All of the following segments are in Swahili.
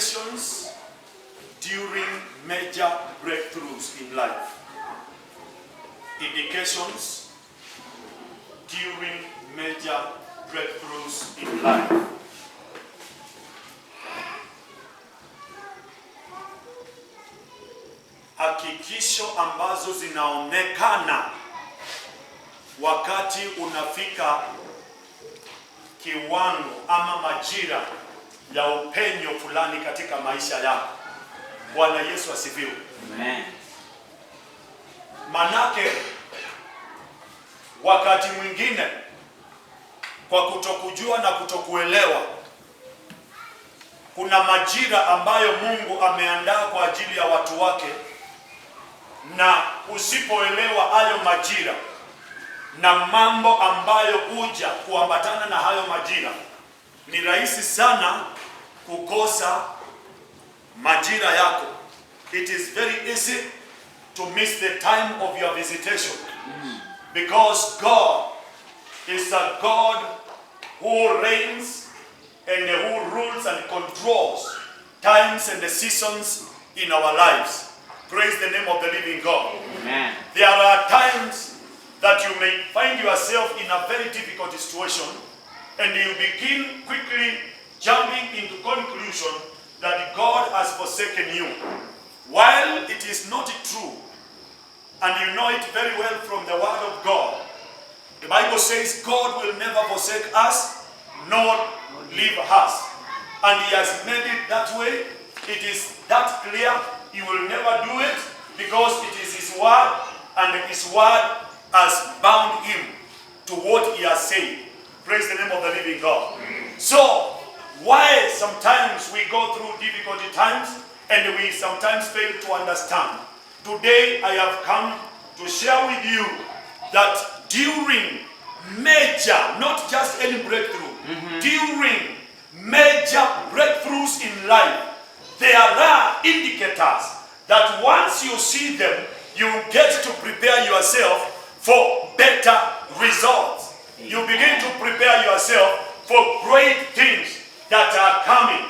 Indications during major breakthroughs in life. Indications during major breakthroughs in life. Hakikisho ambazo zinaonekana wakati unafika kiwango ama majira ya upenyo fulani katika maisha yako. Bwana Yesu asifiwe. Amen. Manake wakati mwingine kwa kutokujua na kutokuelewa, kuna majira ambayo Mungu ameandaa kwa ajili ya watu wake, na usipoelewa hayo majira na mambo ambayo huja kuambatana na hayo majira, ni rahisi sana kukosa majira yako. It is very easy to miss the time of your visitation, because God is a God who reigns and who rules and controls times and the seasons in our lives. Praise the name of the living God. Amen. There are times that you may find yourself in a very difficult situation, and you begin quickly jumping into conclusion that God has forsaken you, while it is not true, and you know it very well from the word of God. The Bible says God will never forsake us nor leave us, and He has made it that way. It is that clear. He will never do it, because it is His word, and His word has bound Him to what He has said. Praise the name of the living God. So, why sometimes we go through difficult times and we sometimes fail to understand? Today I have come to share with you that during major, not just any breakthrough, during major breakthroughs in life, there are indicators that once you see them, you get to prepare yourself for better results. You begin to prepare yourself for great things that are coming.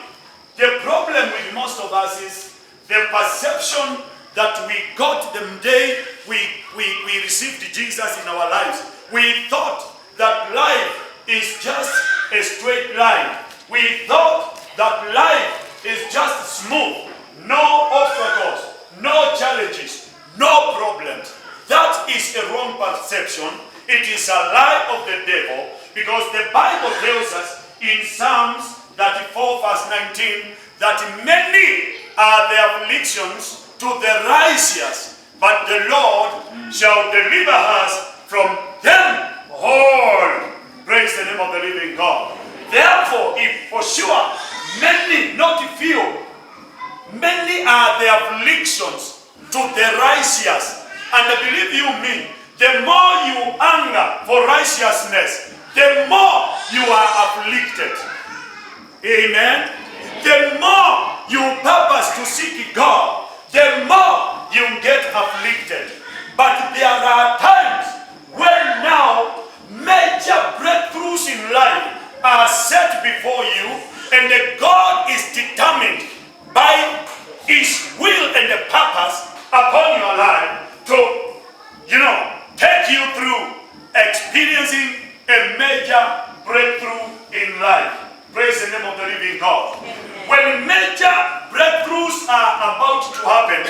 The problem with most of us is the perception that we got the day we received Jesus in our lives. We thought that life is just a straight line. We thought that life is just smooth, no obstacles, no challenges, no problems. That is a wrong perception. It is a lie of the devil, because the Bible tells us in Psalms 34 verse 19 that many are the afflictions to the righteous, but the Lord shall deliver us from them all. Praise the name of the living God. Therefore, if for sure many, not few, many are the afflictions to the righteous, and believe you me, the more you hunger for righteousness, the more you are afflicted. Amen. The more you purpose to seek God, the more you get afflicted. But there are times when now major breakthroughs in life are set before you, and God is determined by His will and the purpose upon your life to, take you through experiencing a major breakthrough in life. Praise the name of the living God. When major breakthroughs are about to happen,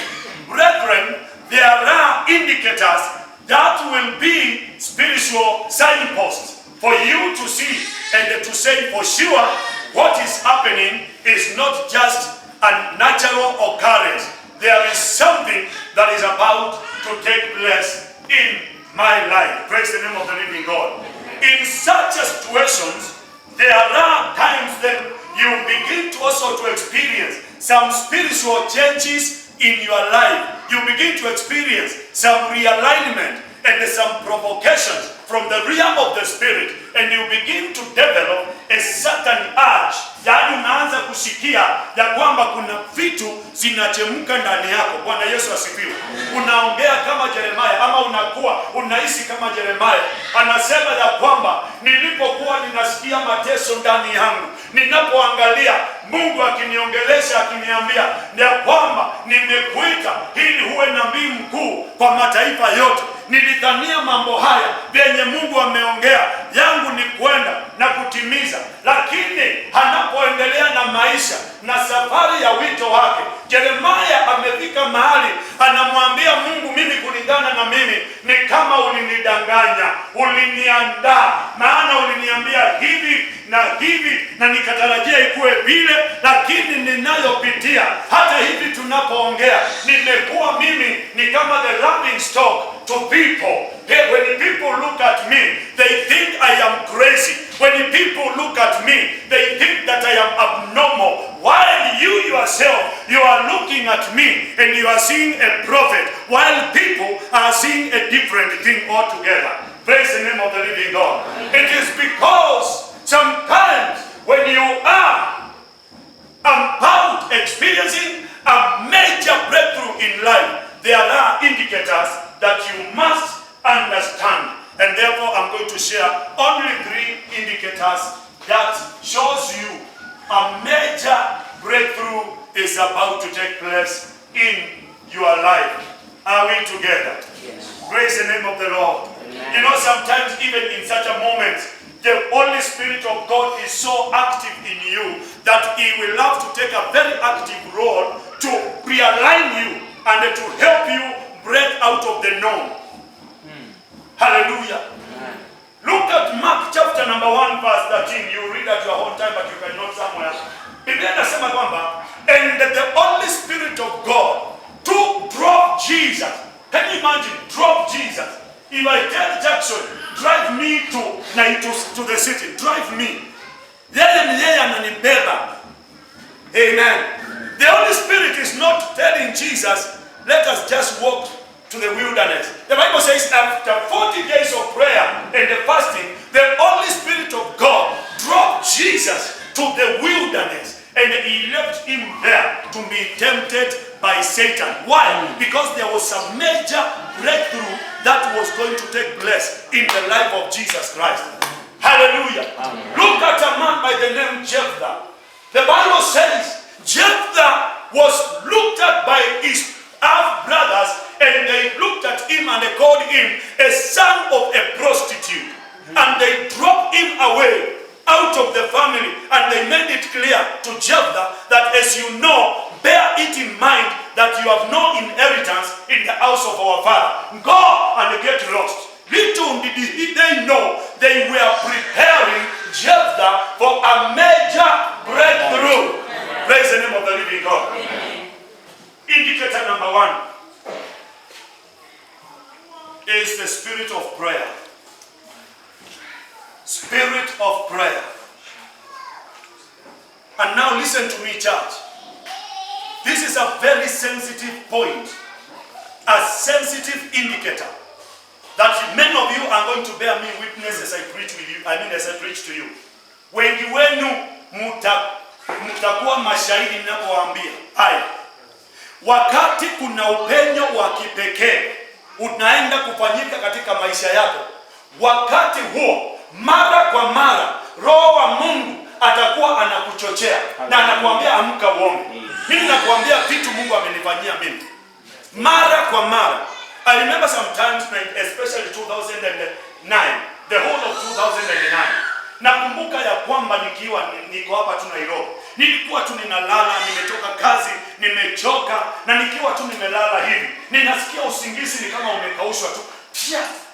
brethren, there are indicators that will be spiritual signposts for you to see and to say for sure what is happening is not just a natural occurrence. There is something that is about to take place in my life. Praise the name of the living God. In such situations, there are times that you begin to also to experience some spiritual changes in your life. You begin to experience some realignment and some provocations from the realm of the spirit, and you begin to develop a certain urge. Yaani unaanza kusikia ya kwamba kuna vitu zinachemka ndani yako. Bwana Yesu asifiwe. Unaongea kama Yeremia, ama unakuwa unaishi kama Yeremia. Anasema ya kwamba nilipokuwa ninasikia mateso ndani yangu, ninapoangalia Mungu akiniongelesha akiniambia ya kwamba nimekuita ili uwe nabii mkuu kwa mataifa yote, nilidhania mambo haya vyenye Mungu ameongea yangu ni kwenda na kutimiza. Lakini anapoendelea na maisha na safari ya wito wake, Yeremia amefika mahali anamwambia Mungu, mimi kulingana na mimi ni kama ulinidanganya, uliniandaa, maana uliniambia hivi na nikatarajia ikuwe vile, lakini ninayopitia hata hivi tunapoongea, nimekuwa mimi ni kama the laughing stock to people. When people look at me, they think I am crazy. When people look at me, they think that I am abnormal. While you yourself, you are looking at me and you are seeing a prophet, while people are seeing a different thing altogether. Praise the name of the living God. It is because sometimes when you are about experiencing a major breakthrough in life, there are indicators that you must understand. And therefore I'm going to share only 3 indicators that shows you a major breakthrough is about to take place in your life. Are we together? Yes. Praise the name of the Lord. Amen. You know, sometimes even in such a moment, the Holy Spirit of God is so active in you that He will have to take a very active role to realign you and to help you break out of the norm. Hallelujah. Look at Mark chapter number 1 verse 13. You read at your own time, but you can note somewhere. Biblia inasema kwamba, and the Holy Spirit of God to drop Jesus. Can you imagine? Drop Jesus. If I tell Jackson, drive me to the city, drive me. Yeye ananibeba. Amen. The Holy Spirit is not telling Jesus, let us just walk to the wilderness. The Bible says after 40 days of prayer and the fasting, the Holy Spirit of God dropped Jesus to the wilderness and He left him there to be tempted by Satan. Why? Because there was a major breakthrough that was going to take place in the life of Jesus Christ. Hallelujah. Amen. Look at a man by the name Jephthah. The Bible says Jephthah was looked at by his half-brothers, and they looked at him and they called him a son of a prostitute. And they dropped him away out of the family, and they made it clear to Jephthah that, as you know, bear it in mind that you have no inheritance in the house of our father. Go and get lost. Little did they know they were preparing Jephthah for a major breakthrough. Praise the name of the living God. Indicator number 1 is the spirit of prayer. Spirit of prayer. And now listen to me, church. This is a very sensitive point, a sensitive indicator that many of you are going to bear me witness as I preach with you. As I preach to you. Wengi wenu mtakuwa mashahidi ninapowaambia haya. Wakati kuna upenyo wa kipekee unaenda kufanyika katika maisha yako, wakati huo mara kwa mara Roho wa Mungu atakuwa anakuchochea na anakuambia amka uombe. Mimi nakuambia vitu Mungu amenifanyia mimi mara kwa mara. I remember sometimes, especially 2009, the whole of 2009. Nakumbuka ya kwamba niko hapa tu Nairobi. Nilikuwa tu ninalala, nimetoka kazi, nimechoka, na nikiwa tu nimelala hivi, ninasikia usingizi ni kama umekaushwa tu.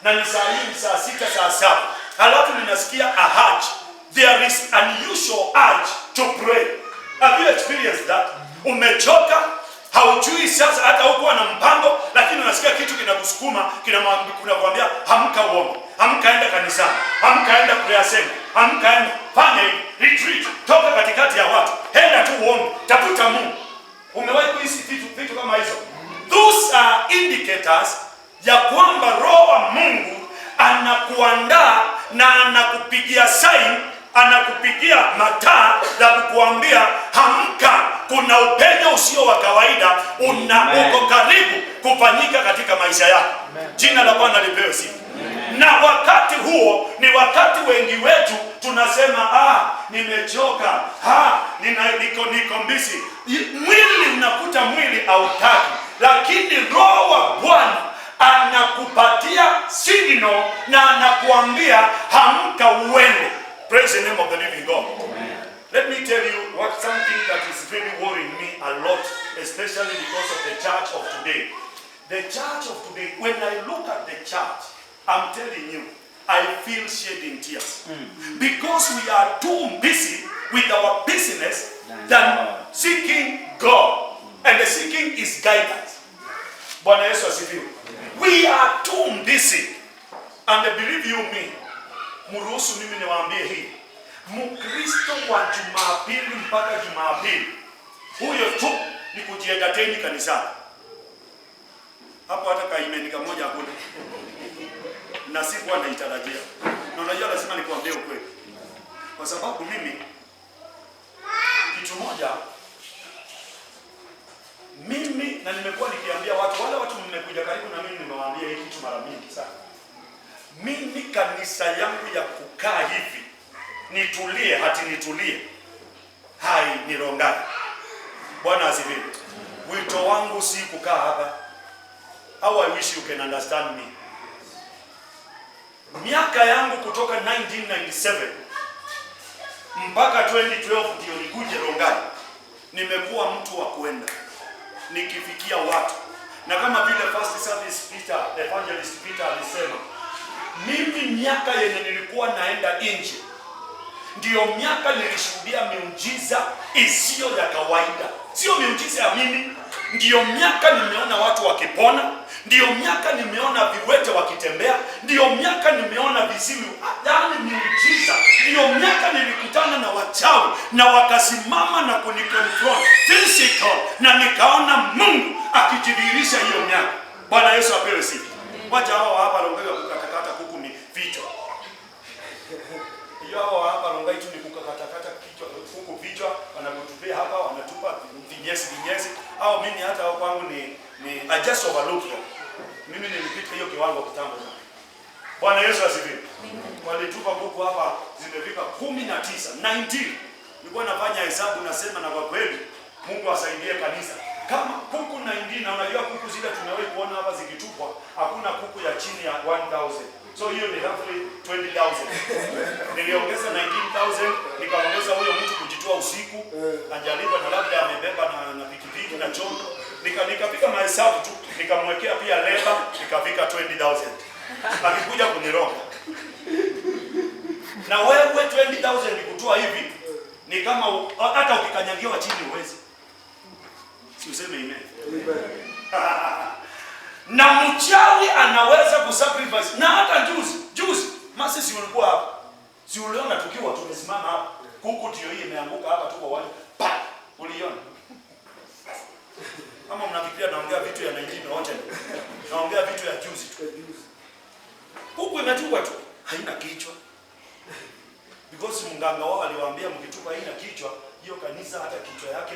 Na ni saa 6, saa 7. Halafu ninasikia a urge. There is unusual urge to pray. Have you experienced that? Umechoka, haujui sasa, hata hukuwa na mpango, lakini unasikia kitu kinakusukuma, kinakwambia amka uombe, amka enda kanisani, amka enda prayer center, amka enda fanya hivi, retreat, toka katikati ya watu, enda tu uombe, tafuta Mungu. Umewahi kuhisi vitu kama hizo? Those are indicators ya kwamba Roho wa Mungu anakuandaa na anakupigia sign, anakupigia mataa ya kukuambia hamka, kuna upenyo usio wa kawaida uko karibu kufanyika katika maisha yako. Jina la Bwana lipewe sifa. Na wakati huo ni wakati wengi wetu tunasema nimechoka, niko mbisi. Mwili unakuta mwili hautaki, lakini Roho wa Bwana anakupatia signal na anakuambia hamka uende. Praise the name of the living God. Let me tell you what something that is really worrying me a lot, especially because of the church of today. The church of today, when I look at the church, I'm telling you, I feel shedding tears. Because we are too busy with our business than seeking God. And the seeking is guidance. Bwana Yesu asifiwe. We are too busy. And believe you me, muruhusu mimi niwaambie hii. Mkristo wa Jumapili mpaka Jumapili, huyo tu ni kujientertain kanisani. Hapo hata kaimeni kamoja hakuna. Na sikuwa naitarajia. Na unajua lazima nikuambie ukweli. Kwa sababu mimi kitu moja, na nimekuwa nikiambia wale watu mmekuja karibu na mimi nimewaambia hii kitu mara mingi sana. Mimi kanisa yangu ya kukaa hivi nitulie, nitulie, ni Rongai. Bwana asifiwe. Wito wangu si kukaa hapa. How I wish you can understand me. Miaka yangu kutoka 1997 mpaka 2012 ndio nikuje Rongai, nimekuwa mtu wa kuenda nikifikia watu. Na kama vile first service Peter, evangelist Peter alisema, mimi miaka yenye nilikuwa naenda nje ndio miaka nilishuhudia miujiza isiyo ya kawaida. Sio miujiza ya mimi, ndio miaka nimeona watu wakipona, ndio miaka nimeona viwete wakitembea, ndio miaka nimeona viziwi, yaani miujiza. Ndio miaka nilikutana na wachawi na wakasimama na kuniconfront physical, na nikaona Mungu akijidhihirisha hiyo miaka. Bwana Yesu apewe sifa. Wacha hao hapa Rongai kukatakata kuku ni vichwa. Hiyo hao hapa Rongai tu ni kukatakata kichwa kuku vichwa, wanakutupia hapa, wanatupa vinyesi. Au mimi hata hao kwangu ni I just overlook them. Mimi nilipita hiyo kiwango kitambo sana. Bwana Yesu asifiwe. Walitupa kuku hapa zimefika 19. Nilikuwa nafanya hesabu nasema, na kwa kweli Mungu asaidie kanisa. Kama kuku 19, na unajua kuku zile tumewahi kuona hapa zikitupwa, hakuna kuku ya chini ya 1000. So hiyo ni roughly 20,000. Niliongeza 19,000, nikaongeza huyo mtu kujitoa usiku, anjaliwa na labda amebeba na pikipiki na chombo. Nikapika mahesabu tu, nikamwekea pia leba, nikafika 20,000. Akikuja kuniroga. Na wewe 20,000 nikutoa hivi, ni kama hata ukikanyagiwa chini uwezi. Si useme amen. Na mchawi anaweza kusacrifice. Na hata juzi masi si ulikuwa hapa, si uliona tukiwa tumesimama hapa, kuku ndio hii imeanguka hapa, tuko wale pa, uliona? Kama mnafikiria naongea vitu ya 19 naongea vitu ya juzi tu. Kuku imetupwa tu, haina kichwa. Because mganga wao aliwaambia mkitupa haina kichwa, hiyo kanisa hata kichwa yake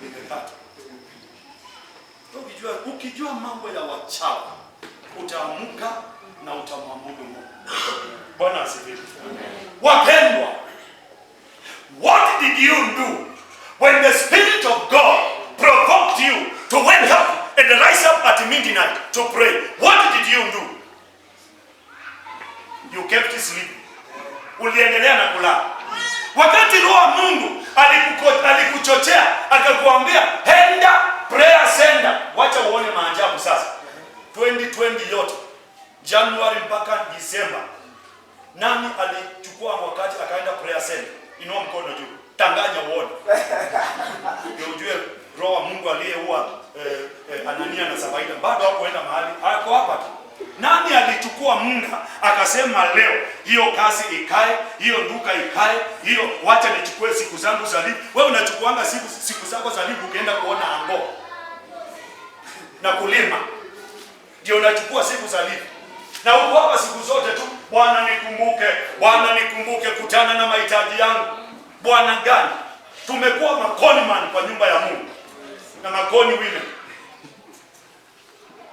imekatwa. Ukijua mambo ya wachawi, utaamka na utamwabudu Mungu. Bwana asifiwe. Wapendwa, what did you do when the Spirit of God provoked you to wake up and rise up at midnight to pray? What did you do? You kept sleeping. Uliendelea na kulala. Wakati Roho wa Mungu alikuchochea akakuambia enda prayer center, wacha uone maajabu sasa. 2020 yote, January mpaka December, nani alichukua wakati akaenda prayer center? Inua mkono juu, tanganya uone. Ndio ujue Roho wa Mungu aliyeua Anania na Safaida bado hakuenda mahali, ako hapa tu. Nani alichukua muda akasema leo hiyo kazi ikae, hiyo nduka ikae, hiyo wacha nichukue siku zangu za livu? Wewe unachukuanga siku zako za livu ukienda kuona ango na kulima. ndio unachukua siku za lipi. Na uko hapa siku zote tu, Bwana nikumbuke, Bwana nikumbuke, kutana na mahitaji yangu. Bwana gani? Tumekuwa makoni man kwa nyumba ya Mungu na makoni women.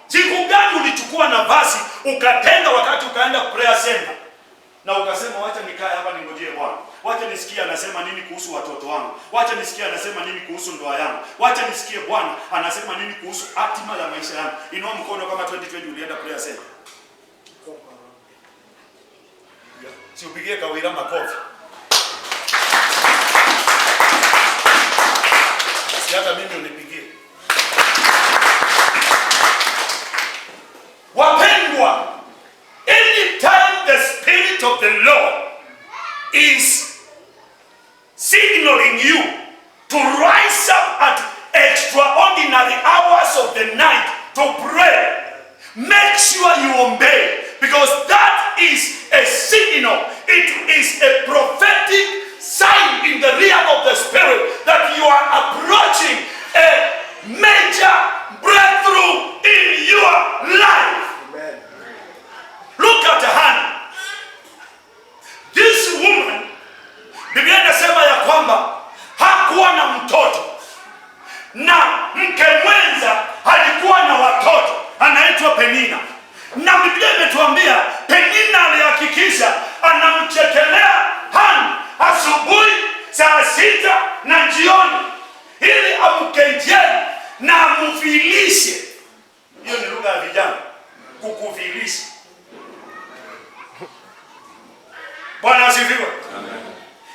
Siku gani ulichukua nafasi ukatenga wakati ukaenda prayer center na ukasema wacha nikae hapa ningojee Bwana, wacha nisikie anasema nini kuhusu watoto wangu, wacha nisikie anasema nini kuhusu ndoa yangu, wacha nisikie Bwana anasema nini kuhusu hatima ya maisha yangu. Inua mkono kama 2020 ulienda prayer center. Si upigie Kawira makofi. Si hata mimi unipigie. Wapendwa, anytime the Spirit of the Lord is signaling you to rise up at extraordinary hours of the night to pray, make sure you obey, because that is a signal. It is a prophetic sign in the realm of the Spirit that you are approaching a major breakthrough in your life. Amen. Look at Hannah. This woman, Biblia inasema ya kwamba hakuwa na mtoto, na mke mwenza alikuwa na watoto, anaitwa Penina. Na Biblia imetuambia Penina alihakikisha anamchekelea Hana asubuhi, saa 6 na jioni, ili amkejeli na amufilishe. Hiyo ni lugha ya vijana, kukufilisha. Bwana asifiwe. Amen.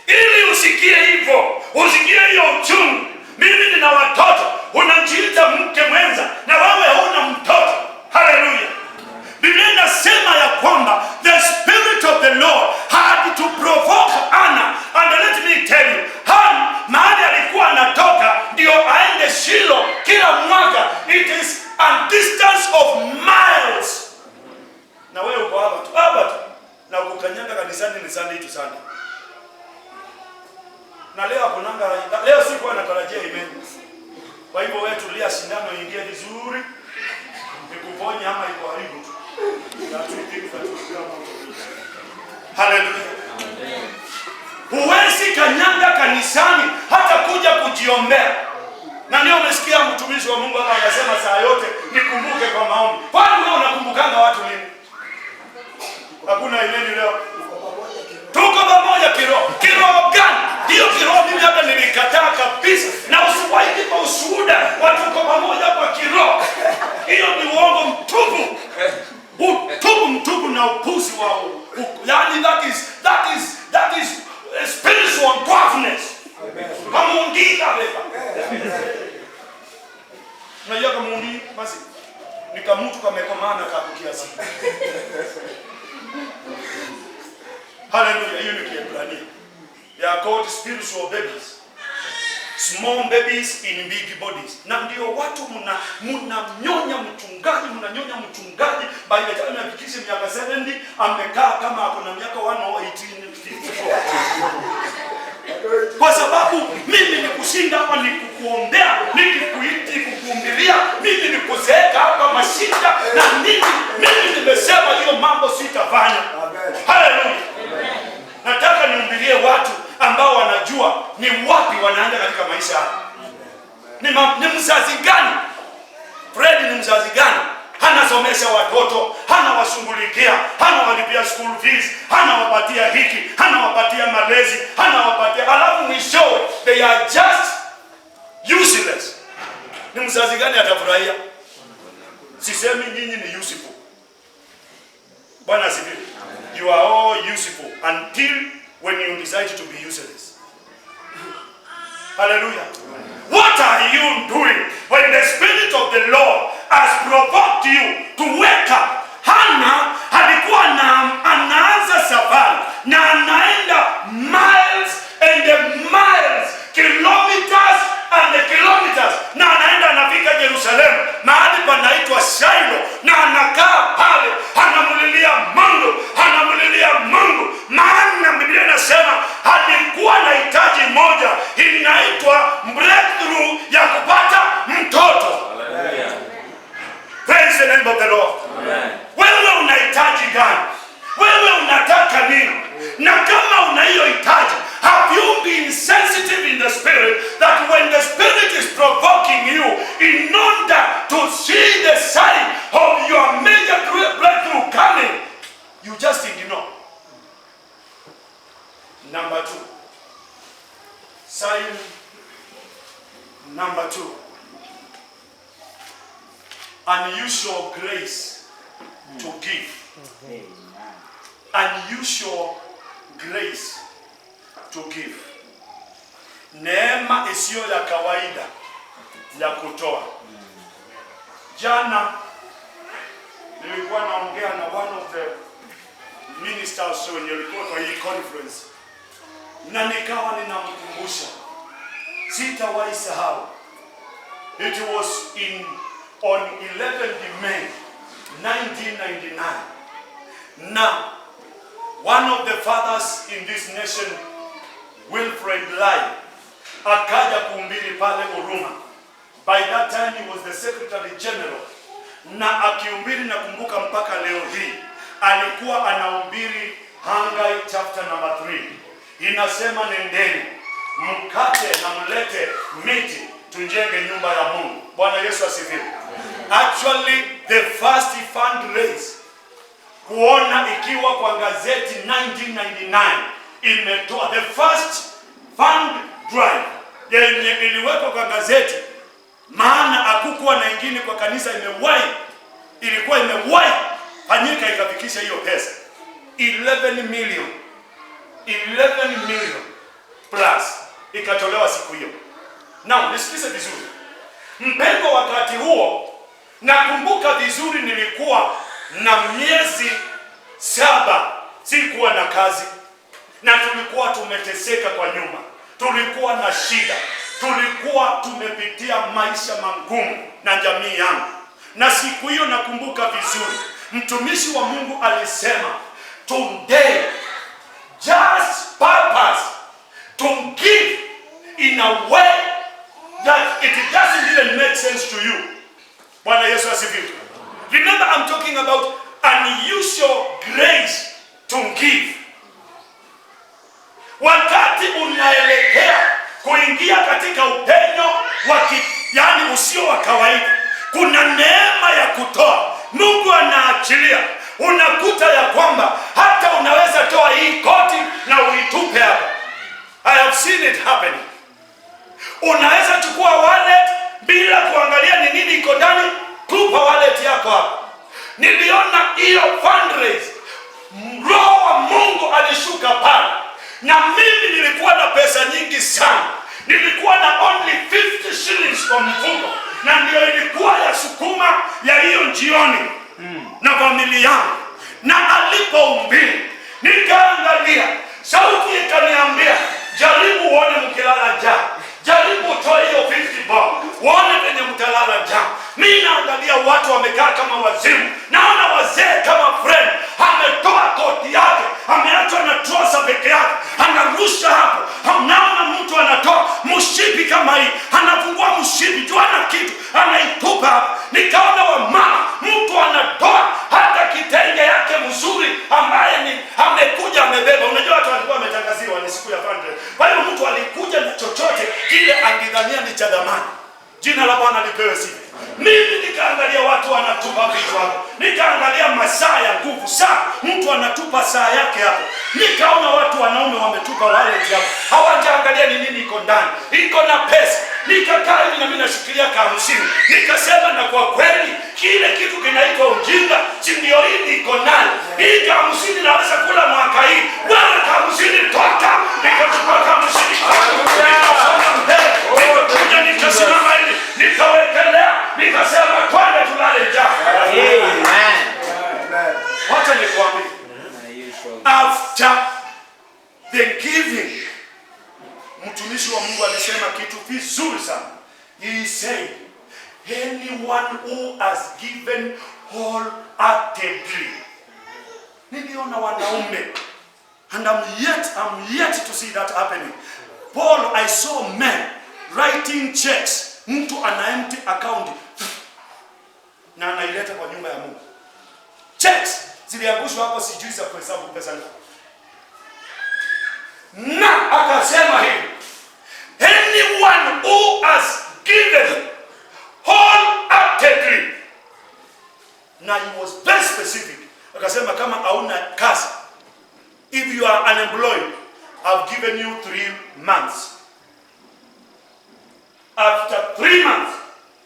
Ili usikie hivyo, usikie hiyo uchungu. Mimi nina watoto, unajiita mke mwenza na wewe huna mtoto. Hallelujah. Biblia inasema ya kwamba the Spirit of the Lord had to provoke Hannah. And let me tell you, Hannah mahali alikuwa anatoka ndio aende Shilo kila mwaka. It is a distance of miles. Na wewe uko hapa tu na ukukanyanga kanisani ni Sunday to Sunday. Na leo siku anatarajia amen. Kwa hivyo wewe tulia, sindano ingie vizuri, nikuponye ama iko haribu tu. Hallelujah. Huwezi kanyanga kanisani hata kuja kujiombea. Na ndio umesikia mtumishi wa Mungu hapa anasema saa yote nikumbuke kwa maombi. Kwani wewe unakumbukanga watu lini? Hakuna imani leo. Tuko pamoja kiroho. Kiroho gani? Hiyo kiroho mimi hata nilikataa kabisa. Na usiwahi kwa ushuhuda watu tuko pamoja kwa kiroho. Hiyo ni uongo mtupu. Mtupu na upuzi wa yani that is spiritual darkness. Kamuundiga beba. Unajua kamuundi basi ni kama mtu kamekomana kabukia sana. Hallelujah. Hiyo ni Kiebrania. They are called spiritual babies. Small babies in big bodies. Na ndio watu mnanyonya mchungaji by the time afikishe miaka 70 amekaa kama ako na miaka 11854. Kwa sababu mimi ni kushinda hapa, ni kukuombea, nikikuiti kukuhubiria, mimi ni kuzeeka hapa mashinda na mimi nimesema hiyo mambo sitafanya. Hallelujah. Nataka nihubirie watu ambao wanajua ni wapi wanaenda katika maisha yao. Ni mzazi gani? Fred ni mzazi gani? Hanasomesha watoto, hanawashughulikia, hanawalipia school fees, hanawapatia hiki, hanawapatia malezi, hanawapatia, alafu mwishowe they are just useless. Ni mzazi gani atafurahia? Sisemi nyinyi ni useful. Bwana asifiwe. You are all useful until when you decide to be useless. Hallelujah. What are you doing when the Spirit of the Lord has provoked you to wake up? Hannah alikuwa anaanza safari na anaenda miles and miles, kilometers and kilometers, na anaenda anafika Jerusalem, mahali panaitwa Shiloh, na anakaa pale, anamulilia Mungu, maana Biblia inasema alikuwa na hitaji moja, inaitwa breakthrough ya kupata mtoto. Hallelujah. Praise Praise the name of the Lord. Amen. Wewe unahitaji gani? Wewe unataka nini? Na kama una hiyo hitaji, have you been sensitive in the spirit that when the spirit is provoking you in order to see the sign of your major breakthrough coming, you just ignore? Number 2. Sign number 2. Unusual grace to give. Unusual grace to give. Neema isiyo ya kawaida ya kutoa. Jana nilikuwa naongea na one of the ministers wenye walikuwa kwa hii conference, na nikawa ninamkumbusha, sitawahi sahau. It was on 11th May 1999. Now, one of the fathers in this nation, Wilfred Lai, akaja kuhubiri pale Huruma. By that time he was the Secretary General. Na akihubiri, nakumbuka mpaka leo hii, alikuwa anahubiri Haggai chapter number 3. Inasema, nendeni mkate na mlete miti tujenge nyumba ya Mungu. Bwana Yesu asifiwe. Actually, the first fundraise kuona ikiwa kwa gazeti 1999 imetoa the first fund drive yenye iliwekwa kwa gazeti, maana hakukuwa na ingine kwa kanisa ilikuwa imewahi fanyika ikafikisha hiyo pesa 11 million plus ikatolewa siku hiyo. Now nisikize vizuri mpendo, wakati huo nakumbuka vizuri, nilikuwa na miezi 7 sikuwa na kazi, na tulikuwa tumeteseka kwa nyumba, tulikuwa na shida, tulikuwa tumepitia maisha magumu na jamii yangu. Na siku hiyo nakumbuka vizuri, mtumishi wa Mungu alisema, today just purpose to give in a way that it doesn't even make sense to you. Bwana Yesu asifiwe. Remember, I'm talking about unusual grace to give. Wakati unaelekea kuingia katika upenyo yani usio wa kawaida, kuna neema ya kutoa. Mungu anaachilia. Unakuta ya kwamba hata unaweza toa hii koti na uitupe hapa. I have seen it happening. Unaweza chukua wallet bila kuangalia ni nini iko ndani, tupa wallet yako hapa. Niliona hiyo fundraise, Roho wa Mungu alishuka pale, na mimi nilikuwa na pesa nyingi sana. Nilikuwa na only 50 shillings kwa mfuko, na ndio ilikuwa ya sukuma ya hiyo jioni na familia yangu. Na alipohubiri nikaangalia, sauti ikaniambia, jaribu uone mkilala njaa, jaribu utoe hiyo 50 bob, uone venye mtalala njaa. Mimi naangalia watu wamekaa kama wazimu, naona wazee kama friend ametoa koti yake, ameachwa na trouser peke yake, anarusha hapo. Naona mtu anatoa mshipi kama hii, anafungua mshipi tu, ana kitu anaitupa hapo. Nikaona wamama, mtu anatoa hata kitenge yake mzuri ambaye ni amekuja amebeba. Unajua watu walikuwa wametangaziwa ni siku ya fundraise, kwa hiyo mtu alikuja na chochote kile angidhania ni cha dhamani. Jina la Bwana lipewe sifa. Mimi nikaangalia watu wanatupa vitu hapo, nikaangalia masaa ya nguvu, saa mtu anatupa saa yake hapo. Nikaona watu wanaume wametupa wallet hapo, hawajaangalia ni nini iko ndani, iko na pesa. Nikakaa hivi na mimi nashikilia kama 50. Nikasema, na kwa kweli kile kitu kinaitwa ujinga, si ndio hii iko ndani. Hii kama 50 naweza kula mwaka hii. Wewe kama 50 toka. Nikachukua kama 50. Nikasonga mbele. Nikakuja nikasimama hivi, nikawekelea, nikasema twende tulale njaa. Amen. Wacha nikwambie, after the giving, mtumishi wa Mungu alisema kitu vizuri sana. He said, anyone who has given wholeheartedly. Niliona wanaume, and I'm yet to see that happening. Paul, I saw men writing checks. Mtu ana empty account. na anaileta kwa nyumba ya Mungu. Checks ziliangushwa hapo, sijui za kuhesabu pesa ngapi. Na akasema hivi, anyone who has given wholeheartedly. Na he was very specific. Akasema kama hauna kazi, if you are unemployed, I've given you 3 months. After 3 months,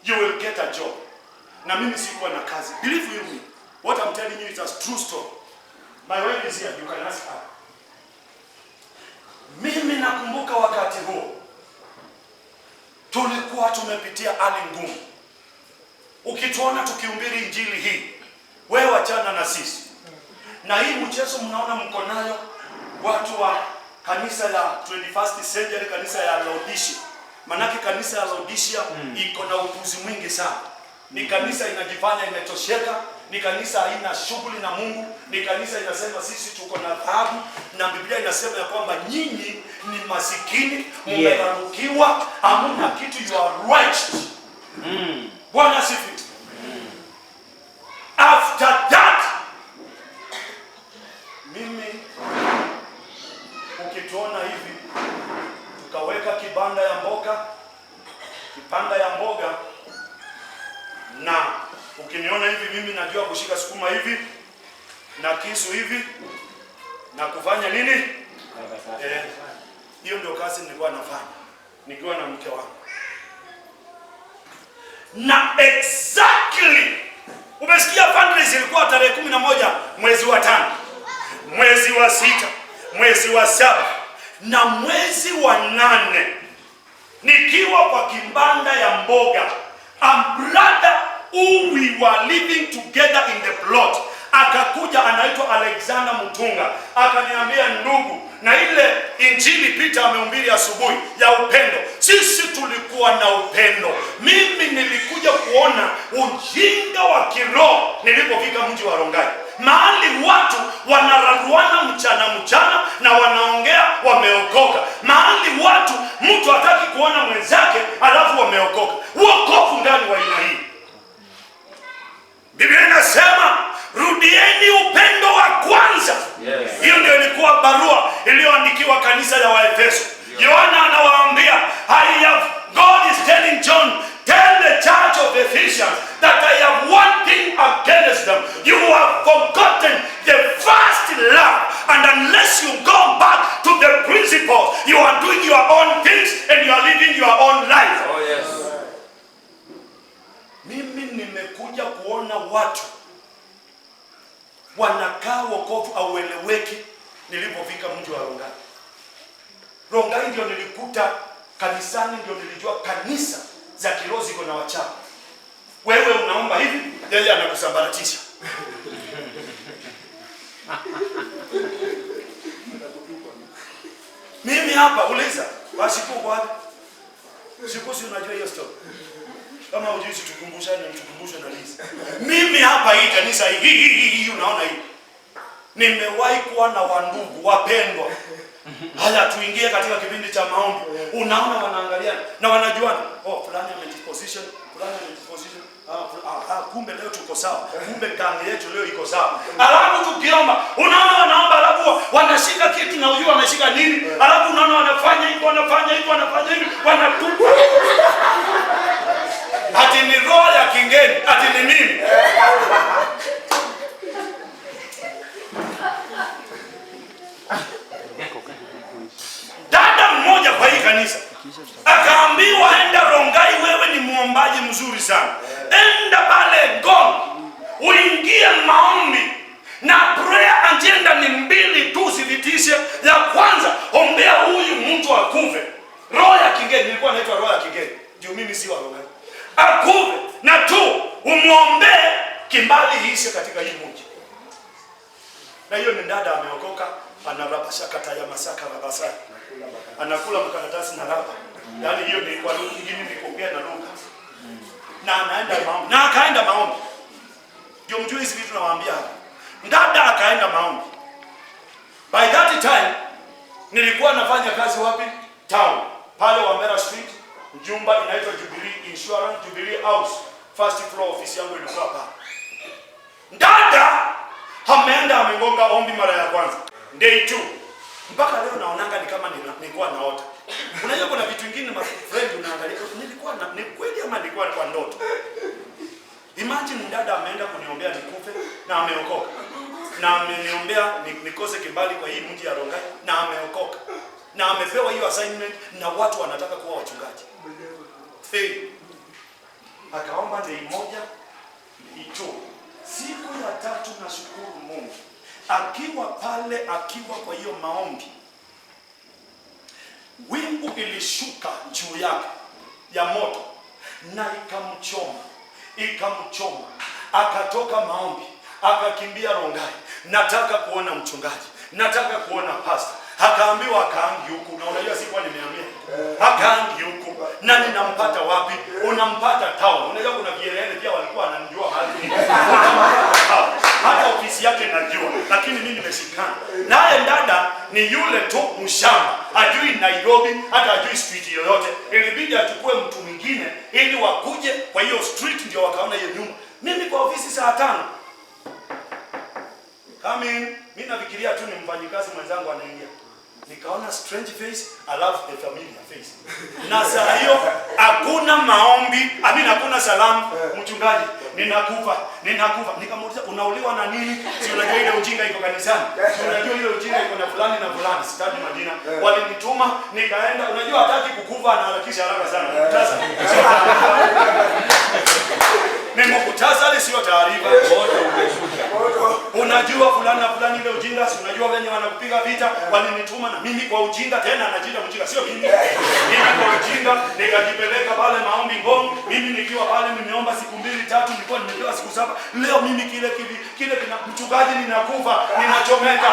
you will get a job. Na mimi sikuwa na kazi. Believe you me, what I'm telling you is a true story. My wife is here, you can ask her. Mimi nakumbuka wakati huo tulikuwa tumepitia hali ngumu. Ukituona tukihubiri injili hii, wewe wachana na sisi. Na hii mchezo mnaona mko nayo watu wa kanisa la 21st century, kanisa ya Laodicea. Manake kanisa ya Laodicea iko na upuzi mwingi sana. Ni kanisa inajifanya imetosheka, ni kanisa haina shughuli na Mungu, ni kanisa inasema sisi tuko na dhahabu, na Biblia inasema ya kwamba nyinyi ni masikini, mmerarukiwa, hamna kitu, you are righteous. Bwana asifiwe. After that, mimi ukituona hivi, tukaweka kibanda ya mboga, na ukiniona hivi mimi najua kushika sukuma hivi na kisu hivi na kufanya nini? Hiyo ndio kazi nilikuwa nafanya nikiwa na mke wangu. Na exactly, umesikia fundraising ilikuwa tarehe 11 mwezi wa 5, mwezi wa 6, mwezi wa 7 na mwezi wa 8, nikiwa kwa kibanda ya mboga. A brother who we were living together in the plot akakuja, anaitwa Alexander Mutunga, akaniambia, ndugu, na ile injili Peter amehubiri asubuhi ya upendo, sisi tulikuwa na upendo. Mimi nilikuja kuona ujinga wa kiroho nilipofika mji wa Rongai, mahali watu wanararuana mchana na wanaongea wameokoka, mahali watu mtu hataki kuona mwenzake alafu wameokoka. Wokovu ndani wa aina hii. Biblia inasema rudieni upendo wa kwanza. Hiyo ndio ilikuwa barua iliyoandikiwa kanisa ya Waefeso. Yohana anawaambia, God is telling John, tell the church of Ephesians that I have one thing against them. You have forgotten the first love, and unless you go back to the principles, you are doing your own things and you are living your own life. Oh yes. Mimi nimekuja kuona watu wanakaa wokovu aueleweki nilipofika mji wa Rongai. Rongai ndio nilikuta kanisani, ndio nilijua kanisa za kiroho ziko na wachawi. Wewe unaomba hivi, yeye anakusambaratisha. Mimi hapa uliza, wasiku kwa wapi? Siku si unajua hiyo story. Kama hujui tukumbushe na Lisa. Mimi hapa hii kanisa hii unaona hii. Nimewahi kuwa na wandugu wapendwa. Haya, tuingie katika kipindi cha maombi. Unaona wanaangaliana na wanajuana. Oh, fulani amejiposition, kumbe leo tuko sawa. Kumbe gange yetu leo iko sawa. Alafu tukiomba, unaona wanaomba, alafu wanashika kitu na unajua wanashika nini? Alafu unaona wanafanya hivi, wanatupa. Ati ni roho ya kingeni, ati ni mimi. Dada mmoja kwa hii kanisa akaambiwa, enda Rongai, wewe ni muombaji mzuri sana. Enda pale Gong, uingie maombi. Na prayer agenda ni 2 tu, thibitishe. Ya kwanza, ombea huyu mtu akufe. Roho ya kingeni, nilikuwa naitwa roho ya kingeni. Ndio mimi si wa Rongai. Akufe. Na 2, umuombee kimbali hiishe katika hii mji. Na hiyo ni dada ameokoka, anarabasha kata ya Masaka rabasa. Anakula makaratasi na raba. Yaani hiyo ni kwa lugha nyingine ni kuongea na lugha. Na anaenda maombi. Na akaenda maombi. Ndio mjue hizi vitu nawaambia. Dada akaenda maombi. By that time nilikuwa nafanya kazi wapi? Town. Pale Wambera Street, jumba inaitwa Jubilee Insurance, Jubilee House. first floor office yangu ilikuwa hapa. Dada ameenda amegonga ombi mara ya kwanza. Day 2. Mpaka leo naonanga ni kama nilikuwa naota. Unajua kuna vitu vingine my friend unaangalia nilikuwa ni kweli ama nilikuwa kwa ndoto. Imagine dada ameenda kuniombea nikufe na ameokoka. Na ameniombea nikose kibali kwa hii mji ya Rongai na ameokoka. Na amepewa hiyo assignment na watu wanataka kuwa wachungaji. Akaomba day moja, ito. Siku ya 3 nashukuru Mungu. Akiwa pale, akiwa kwa hiyo maombi, wingu ilishuka juu yake ya moto na ikamchoma. Akatoka maombi, akakimbia Rongai. Nataka kuona mchungaji, nataka kuona pastor. Akaambiwa akaangi huku, na unajua sikuwa nimeambia. Akaangi huku, na ninampata wapi? Unampata town. Unajua kuna vierene pia walikuwa wananijua mahali. Hata ofisi yake najua, lakini mimi nimeshikana. Naye dada ni yule tu mshamba, ajui Nairobi, hata ajui street yoyote. Ilibidi achukue mtu mwingine ili wakuje kwa hiyo street ndio wakaona hiyo nyumba. Mimi kwa ofisi saa 5. Mimi nafikiria tu ni mfanyikazi mwenzangu anaingia. Nikaona strange face, alafu the familiar face. Na saa hiyo hakuna maombi, hakuna salamu. Mchungaji, ninakufa. Nikamuuliza unauliwa na nini? Si unajua ile ujinga iko kanisani. Si unajua ile ujinga iko na fulani na fulani, sitaji majina. Walinituma, nikaenda. Unajua hataki kukufa, anaharakisha haraka sana. Mkutaza. Nimekutaza sio taarifa. Unajua fulani na fulani ile ujinga, si unajua wenye wanakupiga vita, walinituma na mimi kwa ujinga, tena anajiita mjinga, sio mimi. Mimi kwa ujinga nikajipeleka pale maombi Ngong. Mimi nikiwa pale nimeomba siku 2 3, nilikuwa nimepewa siku 7. Leo mimi kile mchungaji ninakufa, ninachomeka.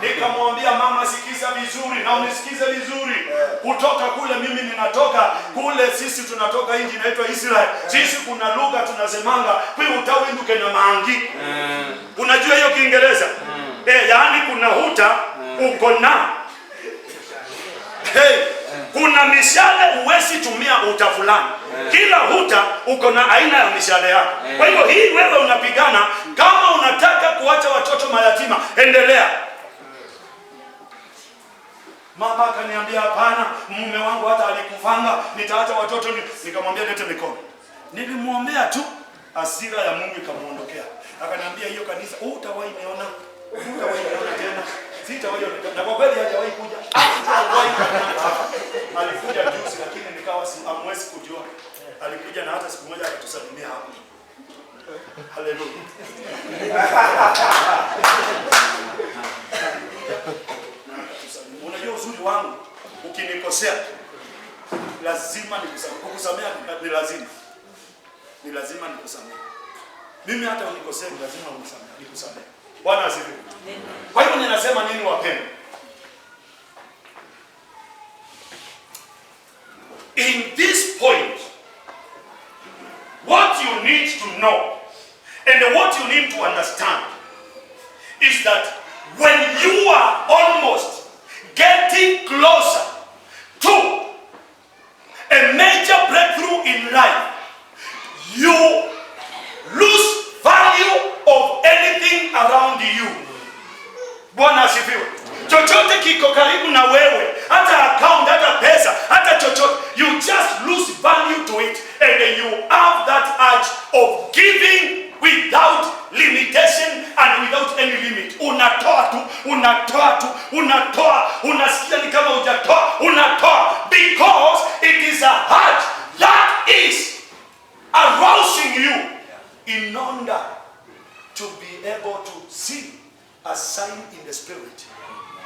Nikamwambia mama, sikiza vizuri na unisikize vizuri. Kutoka kule mimi ninatoka kule, sisi tunatoka nchi inaitwa Israel. Sisi kuna lugha tunasemanga, kwa utawi nduke na maangi. Unajua hiyo Kiingereza? Yaani kuna huta uko na. Kuna mishale uwezi tumia uta fulani. Kila huta uko na aina ya mishale yako. Kwa hivyo hii wewe unapigana kama unataka kuacha watoto mayatima, endelea. Mama akaniambia hapana, mume wangu hata alikufanga, nitaacha watoto nikamwambia lete mikono. Nilimwombea tu, hasira ya Mungu ikamuondokea. Akaniambia hiyo kanisa utawahi niona tena. Sitawahi na kwa kweli hajawahi kuja. Alikuja juzi lakini nikawa amwezi kujua. Alikuja na hata siku moja akatusalimia hapo. Haleluya. Unajua uzuri wangu, ukinikosea lazima nikusamehe. Kukusamea ni lazima. Ni lazima nikusamehe. Mimi hata unikosea ni lazima nikusamehe. Bwana asifiwe. Kwa hiyo ninasema nini wapendwa? In this point, what you need to know and what you need to understand is that when you are almost getting closer to a major breakthrough in life, you lose value of anything around you. Bwana asifiwe. Chochote kiko karibu na wewe, hata account, hata pesa, hata chochote, you just lose value to it, and you have that urge of giving without limitation and without any limit. Unatoa, unasikia ni kama hujatoa, unatoa, because it is a urge that is arousing you in order to be able to see a sign in the spirit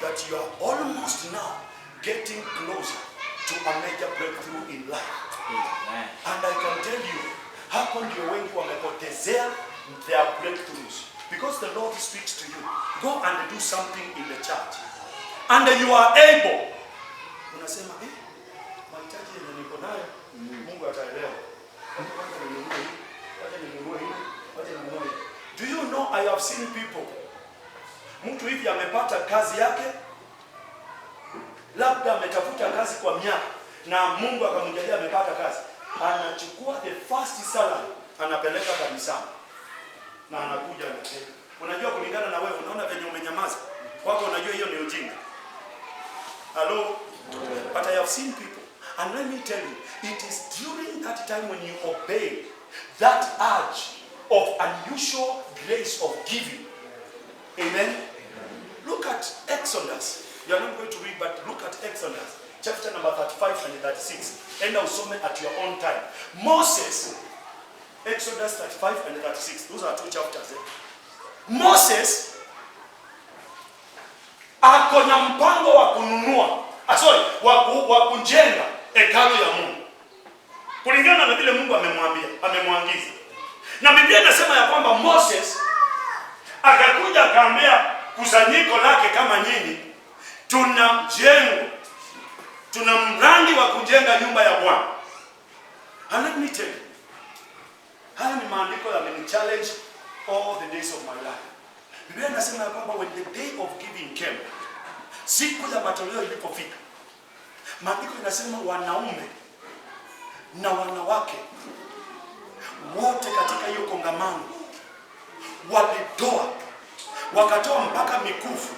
that you are almost now getting closer to a major breakthrough in life. Amen. And I can tell you, hapo ndio wengi wamepotezea their breakthroughs, because the Lord speaks to you. Go and do something in the church, and you are able. Unasema mahitaji yenye niko nayo Mungu ataelewa. Do you know, I have seen people, mtu hivi amepata kazi yake, labda ametafuta kazi kwa miaka na Mungu akamjalia amepata kazi. anachukua the first salary anapeleka kanisani na anakuja anateka. Unajua kulingana na wewe, unaona venye umenyamaza kwako, unajua hiyo ni ujinga. Hello? But I have seen people, and let me tell you, it is during that time when you obey that urge of unusual grace of giving. Amen? Look at Exodus. You are not going to read, but look at Exodus, chapter number 35 and 36. And usome at your own time. Moses, Exodus 35 and 36. Those are two chapters. Moses ako na mpango wa kununua, wa kujenga hekalu ya Mungu. Kulingana na vile Mungu amemwangiza. Na Biblia inasema ya kwamba Moses akakuja akaambia kusanyiko lake kama nyinyi, tuna mradi wa kujenga nyumba ya Bwana. And let me tell you, haya ni maandiko yameni-challenge all the days of my life. Biblia inasema ya kwamba when the day of giving came, siku ya matoleo ilipofika, maandiko inasema wanaume na wanawake wote katika hiyo kongamano walitoa, wakatoa mpaka mikufu,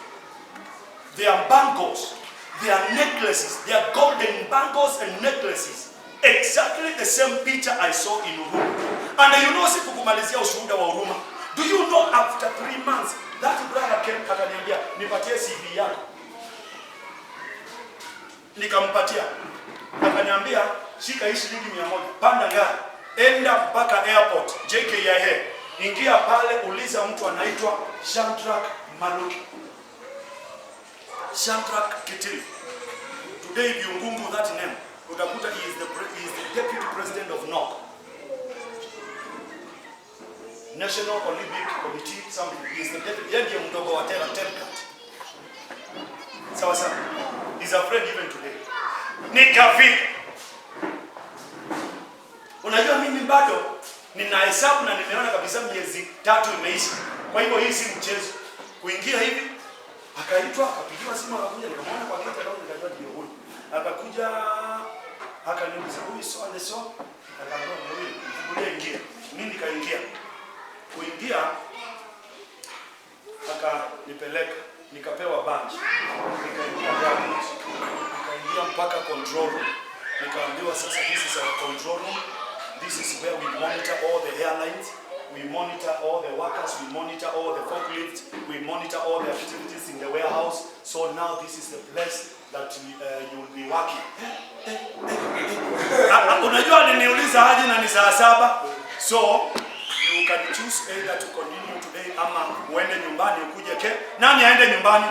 their bangles, their necklaces, their golden bangles and necklaces, exactly the same picture I saw in Uruma. And you know, sikukumalizia ushuhuda wa Uruma. Do you know after 3 months that brother came akaniambia nipatie CV yako. Nikampatia. Akaniambia shika hii shilingi 100, panda gari, enda mpaka airport JKIA, ingia pale, uliza mtu anaitwa Shadrach Maluki, Shadrach Kitili. Today if you Google that name, utakuta he is the deputy president of NOC, National Olympic Committee, something. He is the deputy. Yeye mdogo wa Temkat. Sawa sawa. He's a friend even today. Nikafika. Unajua mimi bado ninahesabu na nimeona kabisa miezi 3 imeisha. Kwa hivyo hii si mchezo. Kuingia hivi akaitwa, akapigiwa simu, akakuja, nikamwona kwa gate, ndio nikajua ndio huyu. Akakuja akaniuliza huyu so and so, akaambia huyu fungulie ingia. Mimi nikaingia. Kuingia akanipeleka, nikapewa badge, nikaingia mpaka control room. Nikaambiwa sasa, this is our control room, this is where we monitor all the airlines, we monitor all the workers, we monitor all the forklifts, we monitor all the activities in the warehouse. So now this is the place that you will be working. Unajua niniuliza aje na ni saa 7, so you can choose either to continue today ama uende nyumbani ukuje ke. Nani aende nyumbani?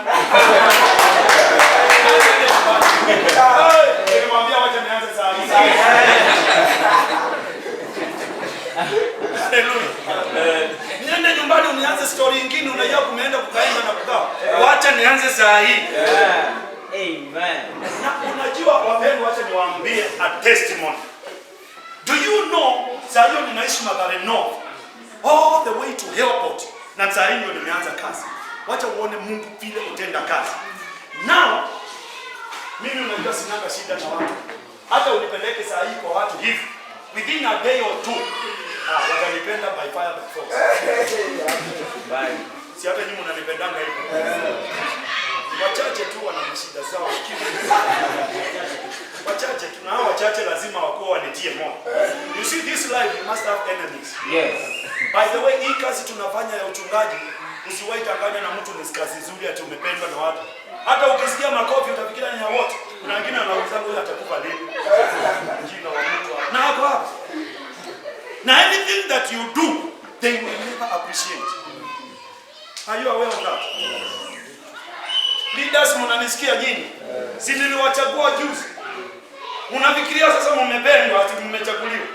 Nilimwambia wacha nianze saa hii. Hallelujah. Niende nyumbani unianze story nyingine, unajua kumeenda kukaimba na kukaa. Wacha nianze saa hii. Amen. Na unajua wapendwa, wacha niwaambie a testimony. Do you know saa hiyo ninaishi Mathare North, all the way to airport, na saa hiyo nimeanza kazi. Wacha uone Mungu vile utenda kazi. Now mimi unajua sinanga shida na watu. Hata unipeleke saa hii kwa watu hivi, within a day or two, watanipenda by fire by force. Bye. Si hata nyinyi mnanipendanga hivyo. Wachache tu wana shida zao. Wachache tu, na hao wachache lazima wakuwa wanitie moyo. You see, this life you must have enemies. Yes. By the way, hii kazi tunafanya ya uchungaji, usiwahi tanganya na mtu ni kazi nzuri ati umependwa na watu. Hata ukisikia makofi utafikiria ni ya wote. Kuna wengine wanauliza huyu atakufa lini? Jina wa mtu. Na hapo hapo. Na anything that you do, they will never appreciate. Are you aware of that? Leaders, mnanisikia nyinyi? Si niliwachagua juzi. Unafikiria sasa mmependwa ati mmechaguliwa?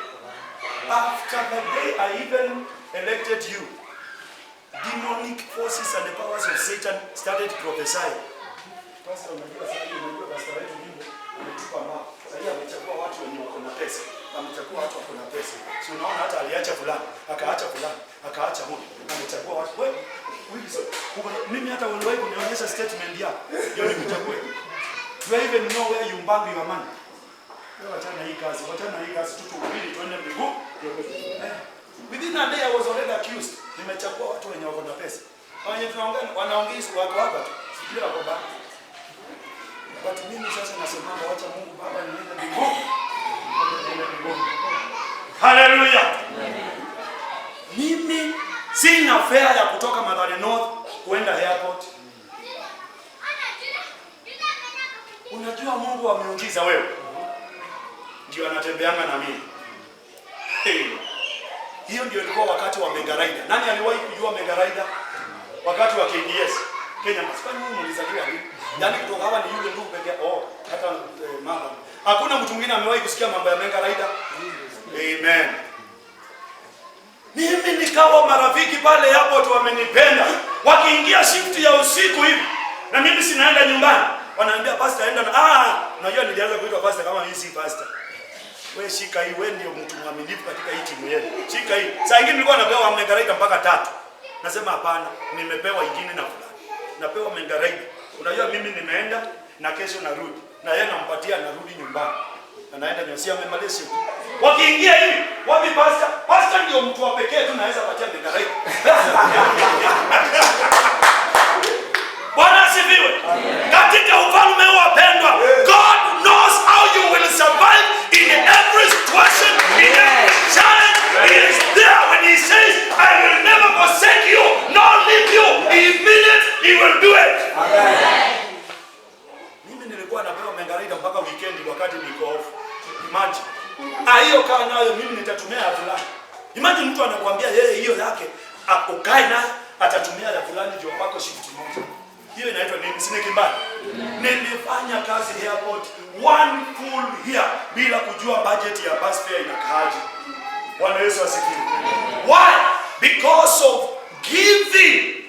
After the day I even elected you, demonic forces and the powers of Satan started prophesying. Pastor, unajua pastor wetu Mungu ametupa mbao. Sasa amechagua watu wenye wako na pesa. Amechagua watu wako na pesa. Si unaona hata aliacha fulani, akaacha fulani, akaacha huyu. Amechagua watu. Wewe Wilson, mimi hata uliwahi kunionyesha statement yako. Ndio nikuchague. Do you even know where you bank your money? Wachana hii kazi tuhubiri tuende mbinguni. Within a day I was already accused. Nimechagua watu wenye wako na pesa. Wenye tunaongea wanaongea watu hapa tu. Sikiliza kwa baba. But mimi sasa nasema wacha Mungu Baba niende mbinguni. Hallelujah. Mimi sina fare ya kutoka Mathare North kuenda airport. Unajua Mungu ameujiza wewe. Ndio anatembeanga na mimi. Hiyo ndio ilikuwa wakati wa Mega Rider. Nani aliwahi kujua Mega Rider? Wakati wa KDS. Kenya Maskwani Mungu mlizaliwa hivi. Yaani kutoka hapa ni yule ndugu pekee. Hata mama. Hakuna mtu mwingine amewahi kusikia mambo ya Mega Rider. Amen. Mimi nikawa marafiki pale hapo tu wamenipenda. Wakiingia shift ya usiku hivi. Na mimi sinaenda nyumbani. Wanaambia pastor aenda na unajua nilianza kuitwa pastor kama mimi si pastor. Wewe shika hii, wewe ndio mtu mwaminifu katika hii timu yenu. Shika hii. Saa nyingine nilikuwa napewa Mega Rider mpaka 3. Nasema hapana, nimepewa ingine na fulani. Napewa Mega Rider. Unajua mimi nimeenda na kesho narudi. Na yeye anampatia narudi nyumbani. Anaenda nyosia amemaliza. Wakiingia hivi, wapi pastor? Pastor ndio mtu wa pekee tu naweza patia Mega Rider. Bwana asifiwe. Katika ufalme wa pendwa, God knows how you will survive in every situation, in every challenge. He is there when he says, I will never forsake you, nor leave you. Immediately he will do it. Mimi nilikuwa napewa Mega Rider mpaka weekend wakati niko off. Imagine. Hiyo kaa nayo mimi nitatumia ya fulani. Imagine mtu anakuambia yeye hiyo yake ukae nayo atatumia ya fulani ndio wako shift moja. Hiyo inaitwa nini? Sine kimbali. Nilifanya kazi airport one full year bila kujua budget ya bus fare inakaaje. Bwana Yesu asifiwe. Why? Because of giving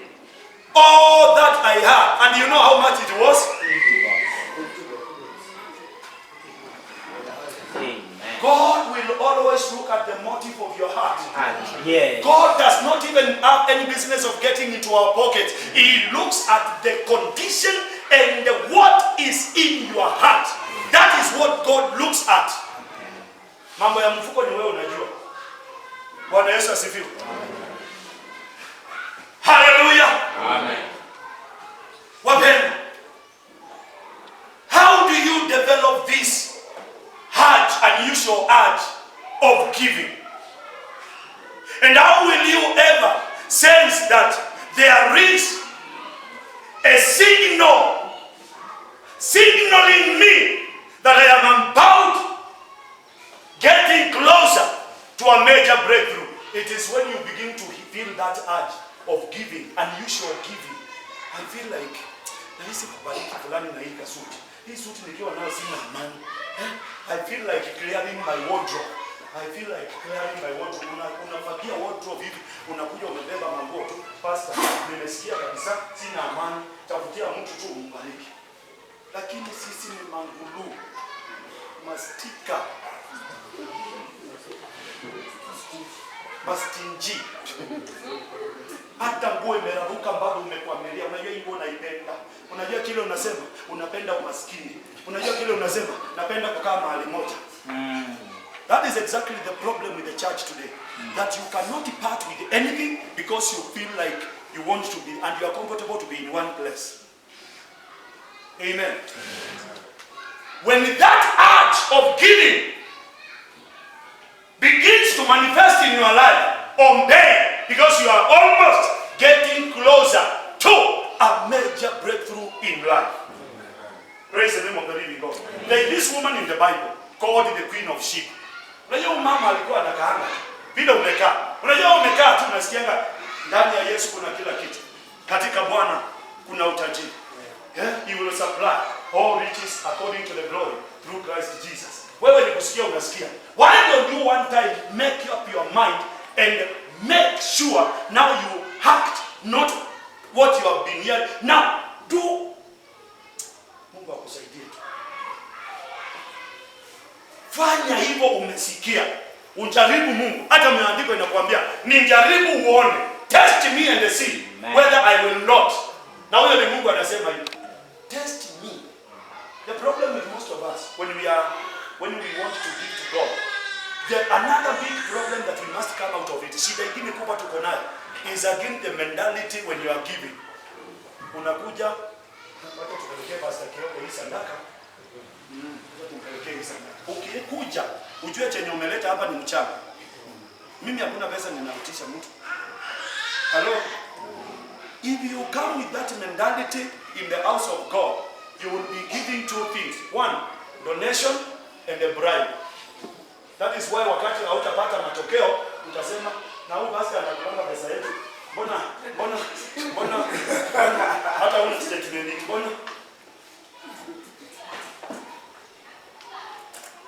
all that I had. And you know how much it was? God will always look at the motive of your heart. Yeah. God does not even have any business of getting into our pockets. He looks at the condition and what is in your heart. That is what God looks at. Mambo ya mfuko ni wewe unajua. Bwana Yesu asifiwe. Hallelujah. Amen. Wapendwa, how do you develop this urge, unusual urge of giving? And how will you ever sense that there is a signal signaling me that I am about getting closer to a major breakthrough? It is when you begin to feel that urge of giving, unusual giving. I feel like nahisi kubariki fulani na hii kasuti. Hii suti nikiwa nayo sina amani. I feel like clearing my wardrobe. I feel like clearing my wardrobe. Unafagia wardrobe hivi, unakuja umebeba manguo tu. Pastor, nimesikia kabisa sina amani. Tafutia mtu tu umbariki. Lakini sisi ni mangulu. Mastika. Mastinji. Hata nguo imeraruka bado umekwamilia. Unajua hii nguo naipenda. Unajua kile unasema, unapenda umaskini. Unajua kile unasema, napenda kukaa mahali moja. That is exactly the problem with the church today. That you cannot part with anything because you feel like you want to be and you are comfortable to be in one place. Amen. When that urge of giving begins to manifest in your life, obey, because you are almost getting closer to a major breakthrough in life. Praise the name of the living God. Like this woman in the Bible called the Queen of Sheba. Unajua mama alikuwa anakaanga. Vile umekaa. Unajua umekaa tu unasikianga ndani ya Yesu kuna kila kitu. Katika Bwana kuna utajiri. He will supply all riches according to the glory through Christ Jesus. Wewe ni kusikia unasikia. Why don't you one time make up your mind and make sure now you act not what you have been hearing. Now do. Mungu akusaidie. Fanya hivyo umesikia. Unjaribu Mungu. Hata maandiko inakuambia, "Nijaribu uone. Test me and see whether I will not." Na huyo ni Mungu anasema hivi. Test me. The problem with most of us when we are when we want to give to God. Another big problem that we must come out of it, shida ingine kubwa tuko nayo, is again the mentality when you are giving. Unakuja, watu tupelekee Pastor Kioko hii sadaka. Tumpelekee hii sadaka. Ukikuja, ujue chenye umeleta hapa ni mchanga. Mimi hakuna pesa ninautisha mtu. Hello? If you come with that mentality in the house of God, you will be giving two things. One, donation and a bribe. That is why wakati hautapata matokeo, utasema na huyu basi anakulanga pesa yetu. Mbona hata una statement mbona?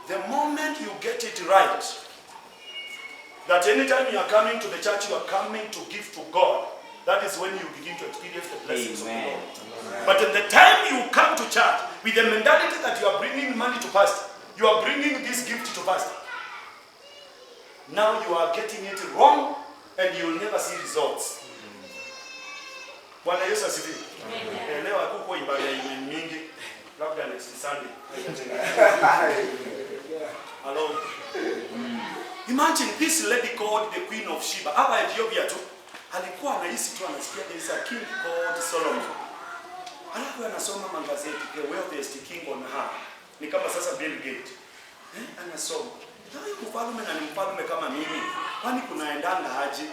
The moment you get it right, that anytime you are coming to the church, you are coming to give to God, that is when you begin to experience the blessings of the Lord. But at the time you come to church with the mentality that you are bringing money to pastor, you are bringing this gift to pastor, now you are getting it wrong and you will never see results. Bwana Yesu asifiwe. Leo hakuko ibada mingi, labda next Sunday. Hello. Imagine this lady called the Queen of Sheba. Hapa Ethiopia tu. Alikuwa anahisi tu anasikia there is a king called Solomon. Alafu anasoma magazeti, the wealthiest king on earth. Ni kama sasa Bill Gates. Anasoma. Huyu mfalme na ni mfalme kama mimi. Kwani kunaendanga aje?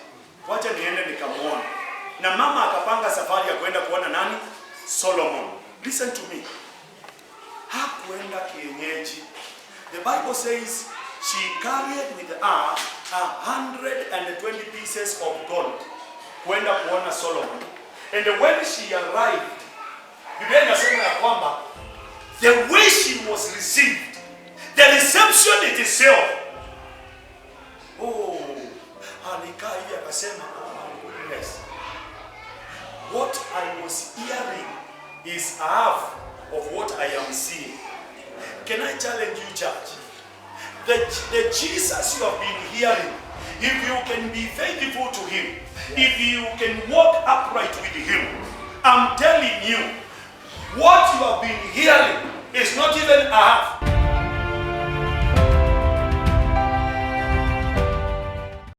Wacha niende nikamuone. Na mama akapanga safari ya kwenda kuona nani? Solomon. Listen to me. Hakuenda kienyeji. The Bible says she carried with her 120 pieces of gold kwenda kuona Solomon. And when she arrived, Biblia inasema ya kwamba the way she was received, the reception itself, alikaa hivi akasema, goodness, what I was hearing is half of what I am seeing. Can I challenge you, church? The Jesus you have been hearing, if you can be faithful to him, if you can walk upright with him, I'm telling you, what you have been hearing is not even a half.